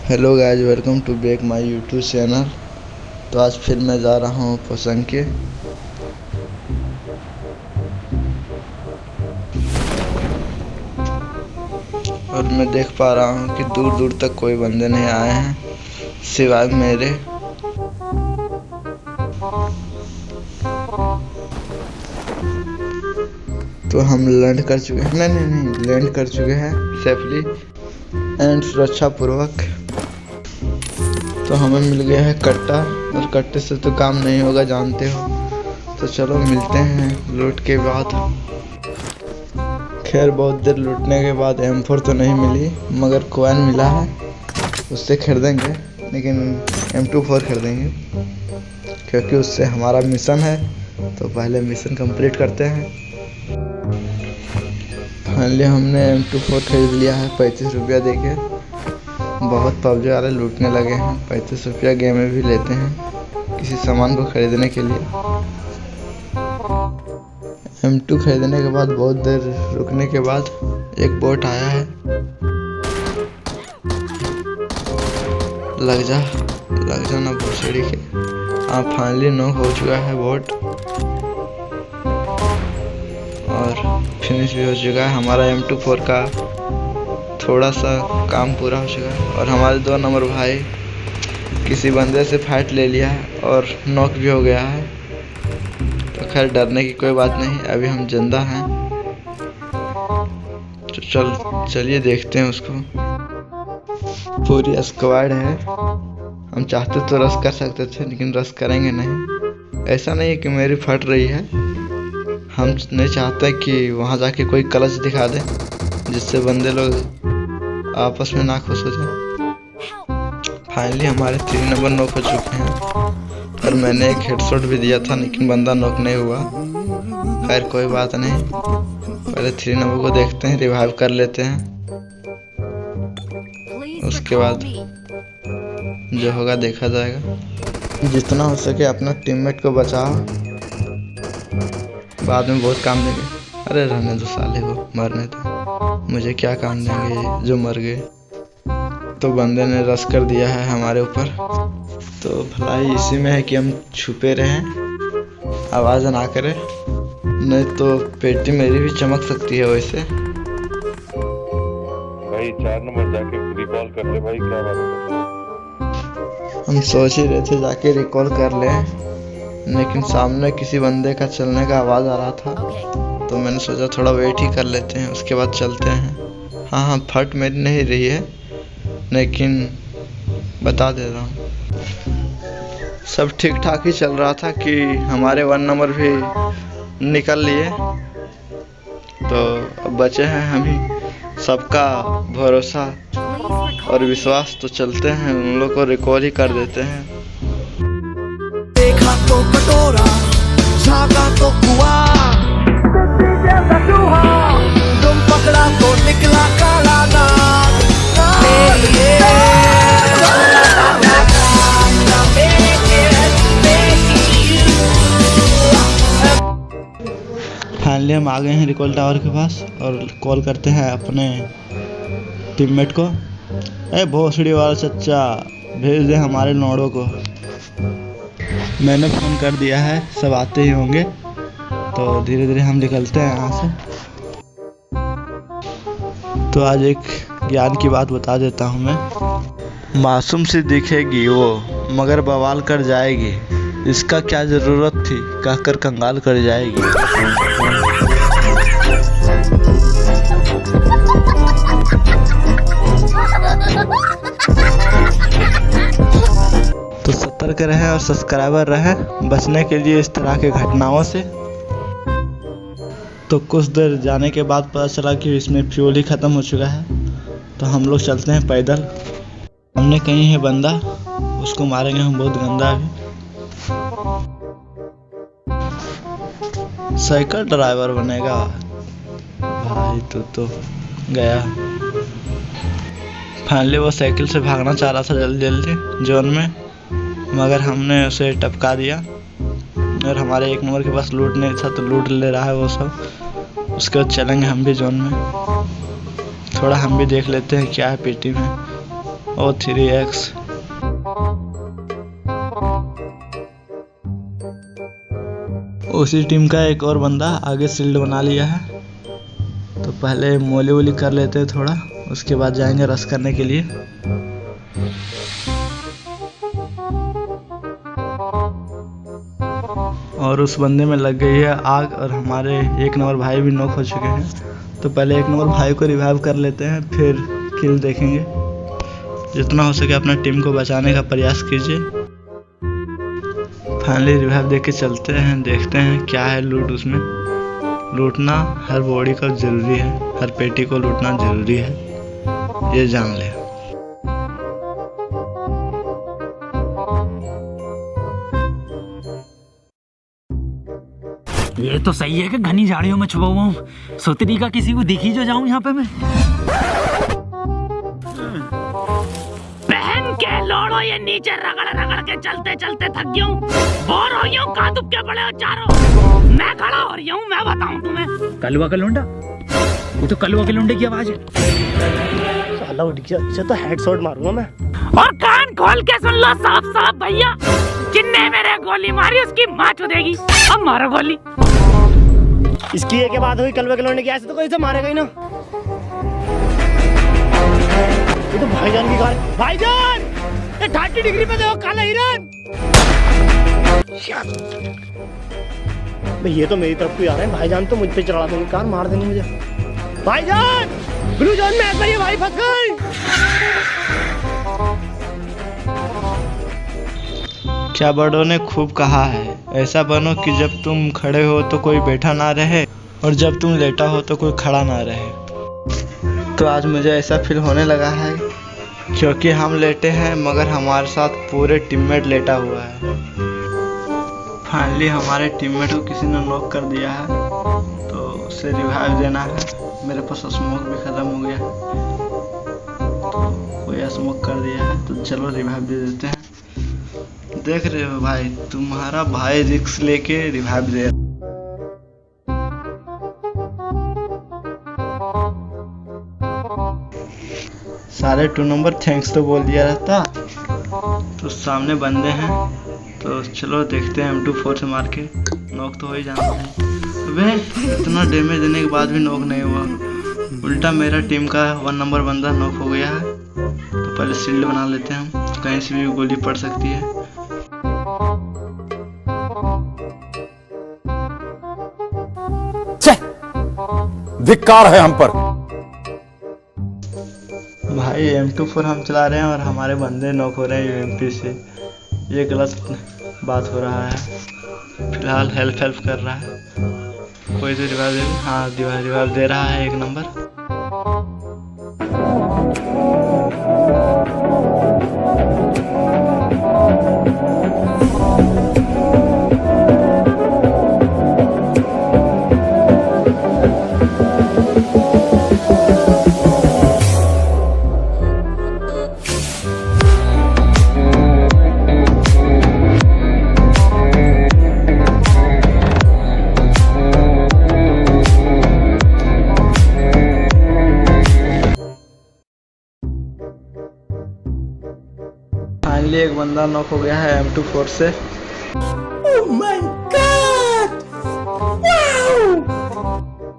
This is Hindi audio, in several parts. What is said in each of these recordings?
Hello guys, welcome to back my YouTube channel. तो आज फिर मैं जा रहा हूँ पोसंग के। और मैं देख पा रहा हूँ कि दूर दूर तक कोई बंदे नहीं आए हैं सिवाय मेरे। तो हम लैंड कर चुके हैं, नहीं लैंड कर चुके हैं सेफली एंड सुरक्षा पूर्वक। तो हमें मिल गया है कट्टा, और कट्टे से तो काम नहीं होगा, जानते हो। तो चलो मिलते हैं लूट के बाद। खैर बहुत देर लूटने के बाद M4 तो नहीं मिली, मगर कॉइन मिला है, उससे खरीदेंगे। लेकिन M24 खरीदेंगे क्योंकि उससे हमारा मिशन है। तो पहले मिशन कंप्लीट करते हैं। फाइनली हमने M24 खरीद लिया है 35 रुपया देके। बहुत पबजी वाले लूटने लगे हैं, 35 रुपया गेम में भी लेते हैं किसी सामान को खरीदने के लिए। M2 खरीदने के बाद बहुत देर रुकने के बाद एक बोट आया है। लग जा ना भोसड़ी के। हाँ, फाइनली नॉक हो चुका है बोट और फिनिश भी हो चुका है। हमारा M24 का थोड़ा सा काम पूरा हो चुका है। और हमारे 2 नंबर भाई किसी बंदे से फाइट ले लिया है और नॉक भी हो गया है। तो खैर डरने की कोई बात नहीं, अभी हम जिंदा हैं। तो चलिए देखते हैं उसको। पूरी स्क्वाड है। हम चाहते तो रश कर सकते थे, लेकिन रश करेंगे नहीं। ऐसा नहीं है कि मेरी फट रही है, हम नहीं चाहते कि वहाँ जाके कोई क्लच दिखा दे जिससे बंदे लोग आपस में ना खुश हो जाए। फाइनली हमारे 3 नंबर नॉक हो चुके हैं और मैंने एक हेडशॉट भी दिया था, लेकिन बंदा नॉक नहीं हुआ। खैर कोई बात नहीं, पहले 3 नंबर को देखते हैं, रिवाइव कर लेते हैं। उसके बाद जो होगा देखा जाएगा। जितना हो सके अपना टीममेट को बचाओ, बाद में बहुत काम देंगे। अरे रहने दो साले को, मरने दो, मुझे क्या काम देंगे जो मर गए। तो बंदे ने रश कर दिया है हमारे ऊपर। तो भलाई इसी में है कि हम छुपे रहें, आवाज़ ना करें, नहीं तो पेटी मेरी भी चमक सकती है। वैसे भाई 4 नंबर जाके रिकॉल कर ले भाई, क्या बात है। हम सोच ही रहे थे जाके रिकॉल कर लें, लेकिन सामने किसी बंदे का चलने का आवाज़ आ रहा था। तो मैंने सोचा थोड़ा वेट ही कर लेते हैं, उसके बाद चलते हैं। हाँ, फट मेरी नहीं रही है, लेकिन बता दे रहा हूँ सब ठीक ठाक ही चल रहा था कि हमारे 1 नंबर भी निकल लिए। तो अब बचे हैं हम ही। सबका भरोसा और विश्वास, तो चलते हैं उन लोग को रिकॉल ही कर देते हैं। देखा तो कटोरा, झागा तो कुआ, तुम पकड़ा तो निकला काला नाग। फाइनली हम आ गए हैं रिकॉल टावर के पास और कॉल करते हैं अपने टीममेट को। भोसड़ी वाला चच्चा, भेज दे हमारे नोड़ों को। मैंने फ़ोन कर दिया है, सब आते ही होंगे। तो धीरे धीरे हम निकलते हैं यहाँ से। तो आज एक ज्ञान की बात बता देता हूँ मैं। मासूम सी दिखेगी वो, मगर बवाल कर जाएगी। इसका क्या ज़रूरत थी, कहकर कंगाल कर जाएगी। तो सतर्क रहें और सब्सक्राइबर रहें बचने के लिए इस तरह के घटनाओं से। तो कुछ देर जाने के बाद पता चला कि इसमें फ्यूल ही ख़त्म हो चुका है। तो हम लोग चलते हैं पैदल। हमने कहीं है बंदा, उसको मारेंगे हम बहुत गंदा। अभी साइकिल ड्राइवर बनेगा भाई, तो गया। फाइनली वो साइकिल से भागना चाह रहा था जल्दी जल्दी जोन में, मगर हमने उसे टपका दिया। और हमारे 1 नंबर के पास लूट नहीं था, तो लूट ले रहा है वो सब। उसके बाद चलेंगे हम भी जोन में, थोड़ा हम भी देख लेते हैं क्या है पेटी में। O3X। उसी टीम का एक और बंदा आगे शील्ड बना लिया है, तो पहले मोली वोली कर लेते हैं थोड़ा, उसके बाद जाएंगे रश करने के लिए। और उस बंदे में लग गई है आग और हमारे 1 नंबर भाई भी नॉक हो चुके हैं। तो पहले 1 नंबर भाई को रिवाइव कर लेते हैं, फिर किल देखेंगे। जितना हो सके अपना टीम को बचाने का प्रयास कीजिए। फाइनली रिवाइव दे के चलते हैं, देखते हैं क्या है लूट उसमें। लूटना हर बॉडी का ज़रूरी है, हर पेटी को लूटना ज़रूरी है, ये जान ले। ये तो सही है कि घनी झाड़ियों में छुपा हुआ हूँ, सोतरी का किसी को दिखी जो जाऊं यहाँ पे मैं। बहन के लोड़ो, ये नीचे रगड़ रगड़ के चलते चलते थक गया हूँ, बोर हो गया हूँ, कहाँ दुबके पड़े हो चारों। मैं खड़ा हो रही हूँ, मैं बताऊँ तुम्हें। कलवा का लुंडा, वो तो कलवा के लुंडे की आवाज है। साला उठ गया, अच्छा तो हेडशॉट मारूंगा मैं। और कान खोल के सुन लो साफ साफ भैया, जिन्ने मेरे गोली मारी उसकी माँ चुदेगी। अब मारो गोली। इसकी एक के बाद हुई कलवे के लौंडे की, ऐसे तो कोई से मारेगा ही ना। ये तो भाईजान की कार। भाईजान, ये 30 डिग्री पे देखो, काला हिरन। भाई ये तो मेरी तरफ को आ रहे हैं। भाईजान तो मुझ पे चढ़ा देंगे, कार मार देंगे मुझे। भाईजान, ब्लू जोन में ऐसा ही भाई फंस गई। क्या बड़ों ने खूब कहा है, ऐसा बनो कि जब तुम खड़े हो तो कोई बैठा ना रहे, और जब तुम लेटा हो तो कोई खड़ा ना रहे। तो आज मुझे ऐसा फील होने लगा है, क्योंकि हम लेटे हैं मगर हमारे साथ पूरे टीममेट लेटा हुआ है। फाइनली हमारे टीममेट को किसी ने नॉक कर दिया है, तो उसे रिवाइव देना है। मेरे पास स्मोक भी खत्म हो गया, तो कोई स्मोक कर दिया है, तो चलो रिवाइव दे देते हैं। देख रहे हो भाई, तुम्हारा भाई रिस्क लेके रिवाइव दे। सारे 2 नंबर थैंक्स तो बोल दिया रहता। तो सामने बंदे हैं, तो चलो देखते हैं। M24 से मार के नॉक तो हो ही जाना है। अबे इतना डैमेज देने के बाद भी नॉक नहीं हुआ, उल्टा मेरा टीम का 1 नंबर बंदा नॉक हो गया है। तो पहले शील्ड बना लेते हैं, हम कहीं से भी गोली पड़ सकती है। धिक्कार है हम पर। भाई M24 हम चला रहे हैं और हमारे बंदे नॉक हो रहे हैं UMP से, ये गलत बात हो रहा है। फिलहाल हेल्प कर रहा है कोई तो रिवाइव। हाँ रिवाइव दे रहा है 1 नंबर। फाइनली एक बंदा नॉक हो गया है M24 से। Oh my God!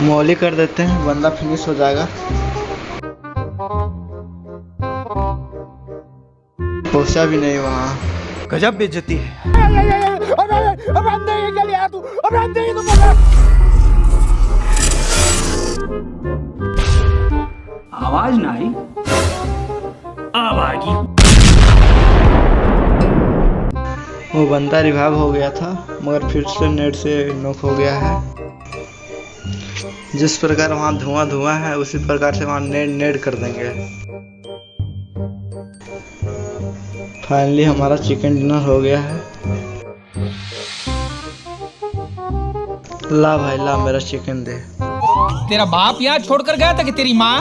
मौली कर देते हैं, बंदा फिनिश हो जाएगा। पहुंचा भी नहीं वहाँ। गजब बेइज्जती है। आवाज ना आई, आवाज आई। वो बंदा रिवाइव हो गया था, मगर फिर से नेट से नॉक हो गया है। जिस प्रकार वहाँ धुआं है, उसी प्रकार से वहाँ नेट कर देंगे। फाइनली हमारा चिकन डिनर हो गया है। ला भाई ला, मेरा चिकन दे। तेरा बाप यहाँ छोड़कर गया था कि तेरी माँ?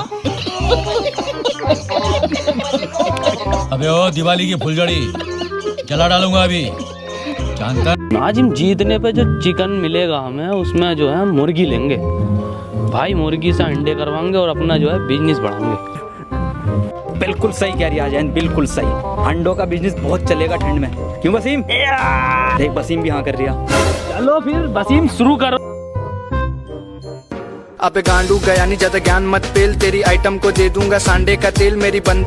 अबे ओ दिवाली की फुलझड़ी जला डालूंगा अभी, जानता। नाजिम जीतने पे जो चिकन मिलेगा हमें, उसमें जो है मुर्गी लेंगे भाई, मुर्गी से अंडे करवाएंगे और अपना जो है बिजनेस बढ़ाएंगे। बिल्कुल सही कह रही है आर्यन, बिल्कुल सही। अंडों का बिजनेस बहुत चलेगा ठंड में, क्यों वसीम? देख वसीम भी हाँ कर रहा। चलो फिर वसीम शुरू करो। अबे गांडू गया नहीं ज्यादा ज्ञान मत पेल, तेरी आइटम को दे दूंगा सांडे का तेल, मेरी बंद